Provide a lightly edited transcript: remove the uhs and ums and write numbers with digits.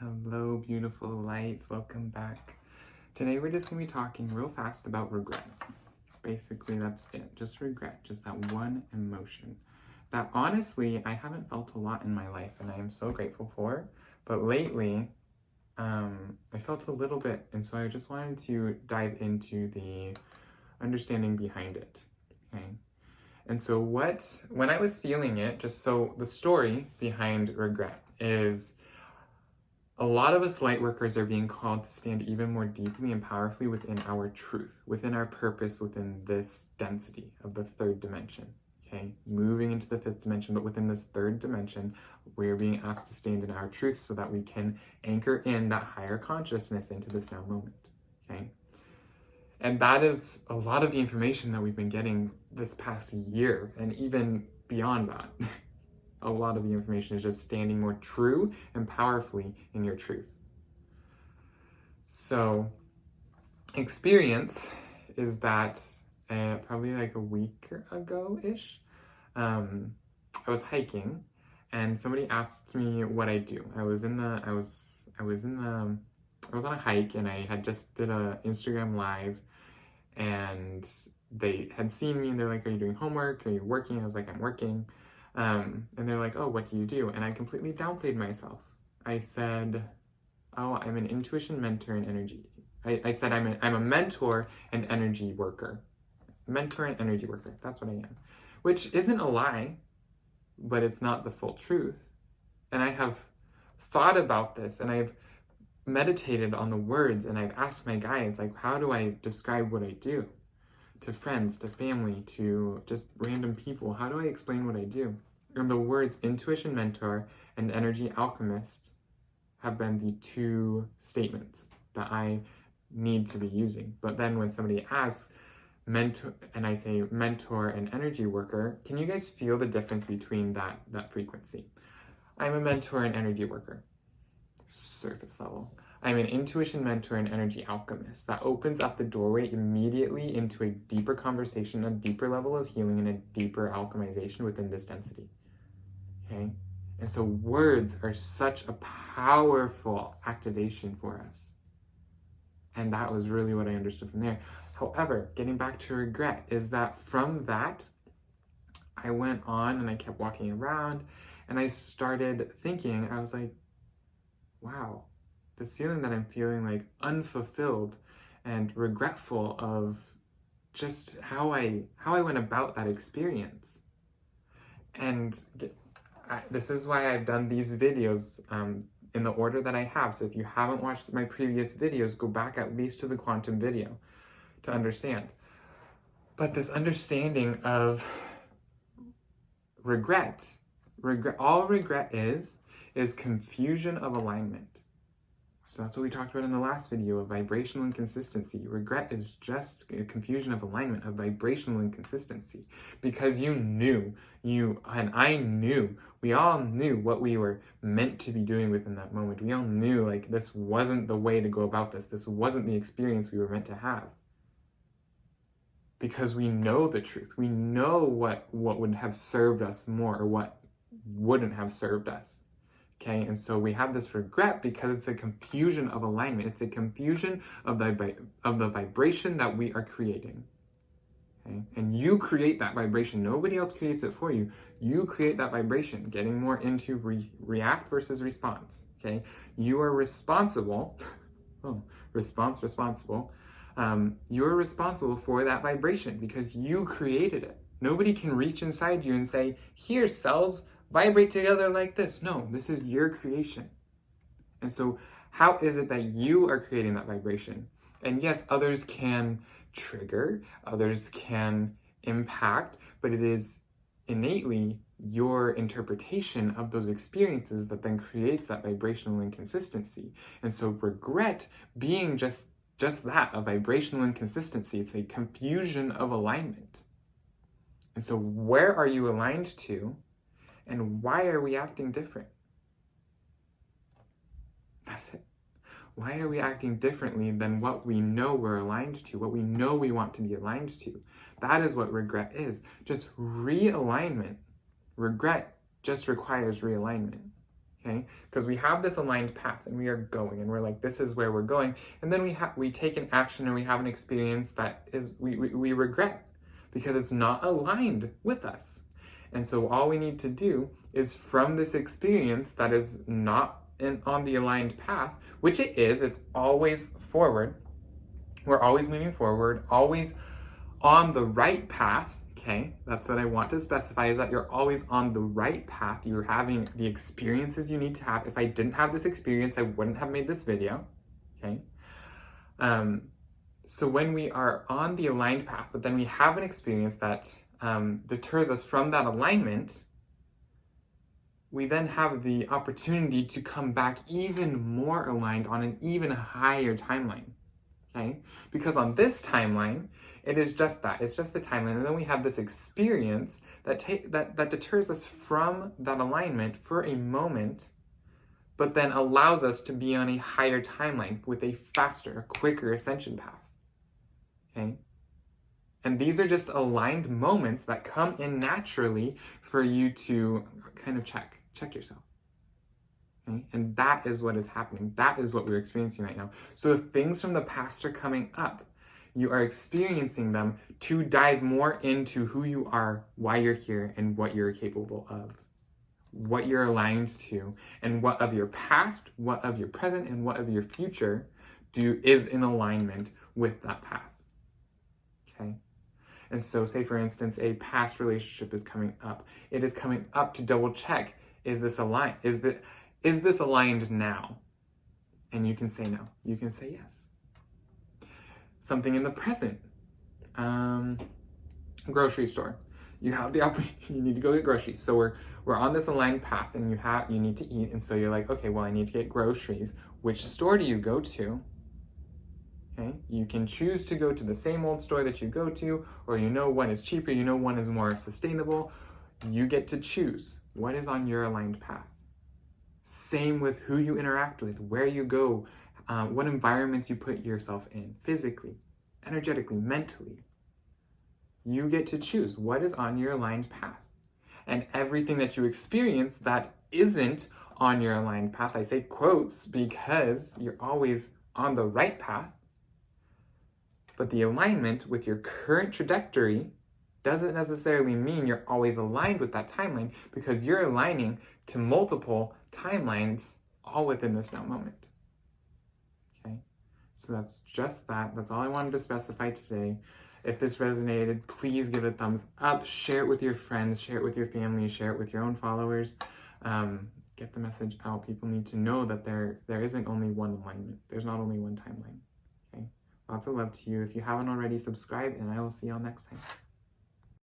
Hello, beautiful lights. Welcome back. Today we're just going to be talking real fast about regret. Basically, that's it. Just regret. Just that one emotion that honestly I haven't felt a lot in my life and I am so grateful for. But lately, I felt a little bit, and so I just wanted to dive into the understanding behind it. Okay. And so when I was feeling it, the story behind regret is a lot of us light workers are being called to stand even more deeply and powerfully within our truth, within our purpose, within this density of the third dimension, okay? Moving into the fifth dimension, but within this third dimension, we're being asked to stand in our truth so that we can anchor in that higher consciousness into this now moment, okay? And that is a lot of the information that we've been getting this past year and even beyond that. A lot of the information is just standing more true and powerfully in your truth. So, experience is that probably like a week ago-ish, I was hiking and somebody asked me what I do. I was on a hike and I had just did a Instagram live and they had seen me and they're like, "Are you doing homework? Are you working?" I was like, "I'm working." And they're like, "Oh, what do you do?" And I completely downplayed myself. I said, "Oh, I'm an intuition mentor and energy." I said, I'm a mentor and energy worker. Mentor and energy worker, that's what I am. Which isn't a lie, but it's not the full truth. And I have thought about this and I've meditated on the words and I've asked my guides, like, how do I describe what I do? To friends, to family, to just random people. How do I explain what I do? And the words intuition mentor and energy alchemist have been the two statements that I need to be using. But then when somebody asks mentor, and I say mentor and energy worker, can you guys feel the difference between that frequency? I'm a mentor and energy worker. Surface level. I'm an intuition mentor and energy alchemist. That opens up the doorway immediately into a deeper conversation, a deeper level of healing, and a deeper alchemization within this density. Okay? And so words are such a powerful activation for us. And that was really what I understood from there. However, getting back to regret is that from that, I went on and I kept walking around and I started thinking, I was like, wow, this feeling that I'm feeling like unfulfilled and regretful of just how I went about that experience. And this is why I've done these videos in the order that I have. So if you haven't watched my previous videos, go back at least to the quantum video to understand. But this understanding of regret, all regret is confusion of alignment. So that's what we talked about in the last video of vibrational inconsistency. Regret is just a confusion of alignment, of vibrational inconsistency. Because you and I knew, we all knew what we were meant to be doing within that moment. We all knew like this wasn't the way to go about this. This wasn't the experience we were meant to have. Because we know the truth. We know what would have served us more or what wouldn't have served us. Okay, and so we have this regret because it's a confusion of alignment. It's a confusion of the vibration that we are creating. Okay, and you create that vibration. Nobody else creates it for you. You create that vibration, getting more into react versus response. Okay, you are responsible. Responsible. You are responsible for that vibration because you created it. Nobody can reach inside you and say, "Here, cells, vibrate together like this." No, this is your creation. And so how is it that you are creating that vibration? And yes, others can trigger, others can impact, but it is innately your interpretation of those experiences that then creates that vibrational inconsistency. And so regret being just that, a vibrational inconsistency. It's a confusion of alignment. And so where are you aligned to? And why are we acting different? That's it. Why are we acting differently than what we know we're aligned to, what we know we want to be aligned to? That is what regret is. Just realignment. Regret just requires realignment. okay? Because we have this aligned path and we are going and we're like, this is where we're going. And then we take an action and we have an experience that is, we regret because it's not aligned with us. And so all we need to do is from this experience that is not on the aligned path, which it is, it's always forward. We're always moving forward, always on the right path, okay? That's what I want to specify, is that you're always on the right path. You're having the experiences you need to have. If I didn't have this experience, I wouldn't have made this video, okay? So when we are on the aligned path, but then we have an experience that deters us from that alignment, we then have the opportunity to come back even more aligned on an even higher timeline, okay? Because on this timeline, it is just that. It's just the timeline. And then we have this experience that deters us from that alignment for a moment, but then allows us to be on a higher timeline with a faster, a quicker ascension path, okay? And these are just aligned moments that come in naturally for you to kind of check yourself. Okay? And that is what is happening. That is what we're experiencing right now. So if things from the past are coming up, you are experiencing them to dive more into who you are, why you're here, and what you're capable of, what you're aligned to, and what of your past, what of your present, and what of your future is in alignment with that path. Okay? And so say, for instance, a past relationship is coming up. It is coming up to double check, is this aligned? Is this aligned now? And you can say no. You can say yes. Something in the present. Grocery store. You have the opportunity, you need to go get groceries. So we're on this aligned path and you need to eat. And so you're like, okay, well, I need to get groceries. Which store do you go to? Okay, you can choose to go to the same old store that you go to, or one is cheaper, one is more sustainable. You get to choose what is on your aligned path. Same with who you interact with, where you go, what environments you put yourself in, physically, energetically, mentally. You get to choose what is on your aligned path. And everything that you experience that isn't on your aligned path, I say quotes because you're always on the right path, but the alignment with your current trajectory doesn't necessarily mean you're always aligned with that timeline, because you're aligning to multiple timelines all within this now moment. Okay, so that's just that. That's all I wanted to specify today. If this resonated, please give it a thumbs up, share it with your friends, share it with your family, share it with your own followers. Get the message out. People need to know that there isn't only one alignment. There's not only one timeline. Okay, lots of love to you. If you haven't already, subscribe, and I will see y'all next time.